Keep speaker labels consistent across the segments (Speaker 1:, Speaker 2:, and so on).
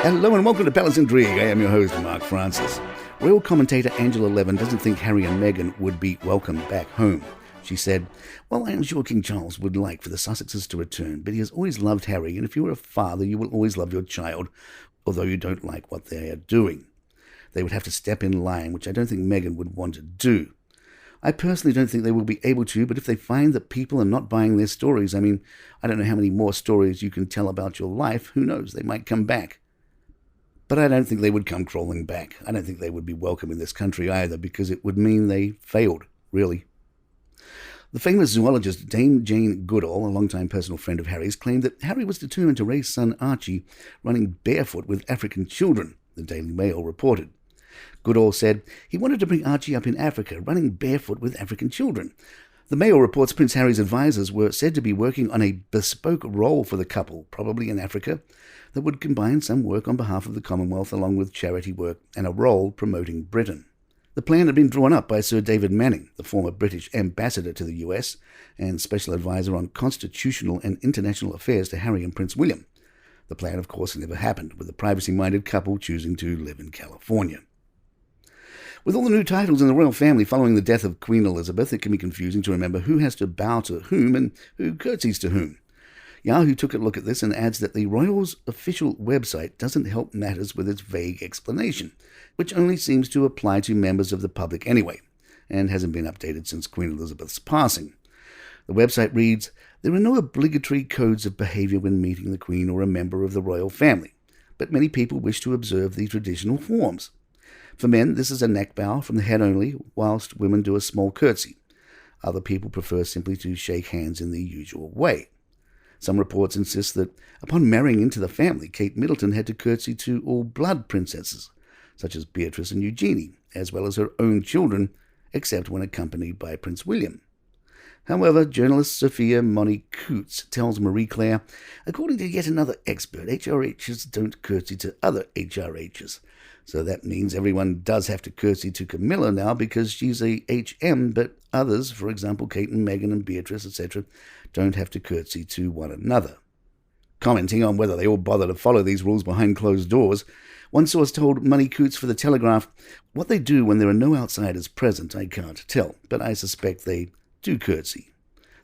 Speaker 1: Hello and welcome to Palace Intrigue. I am your host, Mark Francis. Royal commentator Angela Levin doesn't think Harry and Meghan would be welcome back home. She said, "Well, I am sure King Charles would like for the Sussexes to return, but he has always loved Harry, and if you are a father, you will always love your child, although you don't like what they are doing. They would have to step in line, which I don't think Meghan would want to do. I personally don't think they will be able to, but if they find that people are not buying their stories, I mean, I don't know how many more stories you can tell about your life. Who knows? They might come back. But I don't think they would come crawling back. I don't think they would be welcome in this country either, because it would mean they failed, really." The famous zoologist Dame Jane Goodall, a longtime personal friend of Harry's, claimed that Harry was determined to raise son Archie running barefoot with African children, the Daily Mail reported. Goodall said he wanted to bring Archie up in Africa, running barefoot with African children. The Mail reports Prince Harry's advisors were said to be working on a bespoke role for the couple, probably in Africa, that would combine some work on behalf of the Commonwealth along with charity work and a role promoting Britain. The plan had been drawn up by Sir David Manning, the former British ambassador to the US and special advisor on constitutional and international affairs to Harry and Prince William. The plan, of course, never happened, with the privacy-minded couple choosing to live in California. With all the new titles in the royal family following the death of Queen Elizabeth, it can be confusing to remember who has to bow to whom and who curtsies to whom. Yahoo took a look at this and adds that the royals' official website doesn't help matters with its vague explanation, which only seems to apply to members of the public anyway, and hasn't been updated since Queen Elizabeth's passing. The website reads, "There are no obligatory codes of behavior when meeting the Queen or a member of the royal family, but many people wish to observe the traditional forms. For men, this is a neck bow from the head only, whilst women do a small curtsy. Other people prefer simply to shake hands in the usual way. Some reports insist that upon marrying into the family, Kate Middleton had to curtsy to all blood princesses, such as Beatrice and Eugenie, as well as her own children, except when accompanied by Prince William. However, journalist Sophia Moni Coutts tells Marie Claire, according to yet another expert, HRHs don't curtsy to other HRHs. So that means everyone does have to curtsy to Camilla now because she's a HM, but others, for example Kate and Meghan and Beatrice, etc., don't have to curtsy to one another." Commenting on whether they all bother to follow these rules behind closed doors, one source told Moni Coutts for The Telegraph, "What they do when there are no outsiders present, I can't tell, but I suspect they do curtsy.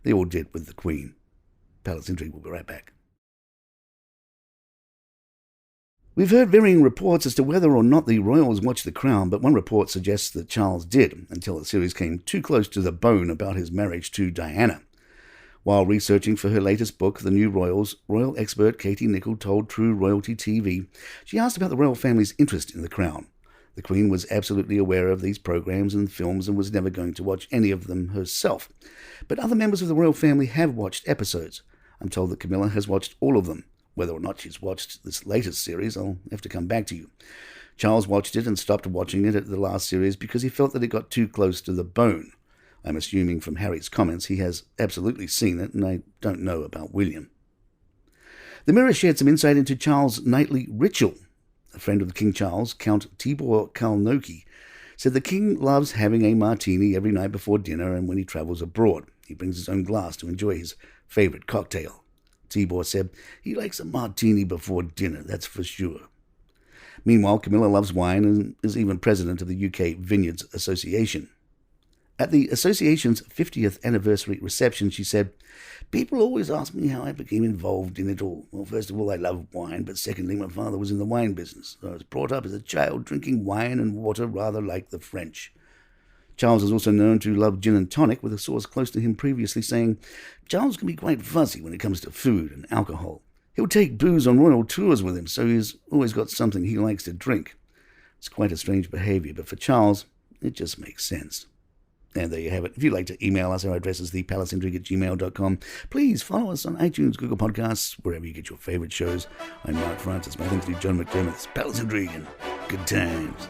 Speaker 1: They all did with the Queen." Palace Intrigue will be right back. We've heard varying reports as to whether or not the royals watched The Crown, but one report suggests that Charles did, until the series came too close to the bone about his marriage to Diana. While researching for her latest book, The New Royals, royal expert Katie Nicholl told True Royalty TV she asked about the royal family's interest in The Crown. The Queen was absolutely aware of these programs and films and was never going to watch any of them herself. But other members of the royal family have watched episodes. I'm told that Camilla has watched all of them. Whether or not she's watched this latest series, I'll have to come back to you. Charles watched it and stopped watching it at the last series because he felt that it got too close to the bone. I'm assuming from Harry's comments he has absolutely seen it, and I don't know about William. The Mirror shared some insight into Charles' nightly ritual. A friend of King Charles, Count Tibor Kalnoky, said the king loves having a martini every night before dinner and when he travels abroad. He brings his own glass to enjoy his favorite cocktail. Tibor said he likes a martini before dinner, that's for sure. Meanwhile, Camilla loves wine and is even president of the UK Vineyards Association. At the association's 50th anniversary reception, she said, "People always ask me how I became involved in it all. Well, first of all, I love wine, but secondly, my father was in the wine business. So I was brought up as a child drinking wine and water rather like the French." Charles is also known to love gin and tonic, with a source close to him previously saying, "Charles can be quite fussy when it comes to food and alcohol. He'll take booze on royal tours with him, so he's always got something he likes to drink. It's quite a strange behavior, but for Charles, it just makes sense." And there you have it. If you'd like to email us, our address is thepalaceintrigue@gmail.com. Please follow us on iTunes, Google Podcasts, wherever you get your favorite shows. I'm Mark Francis. My thanks to John McDermott. It's Palace Intrigue and good times.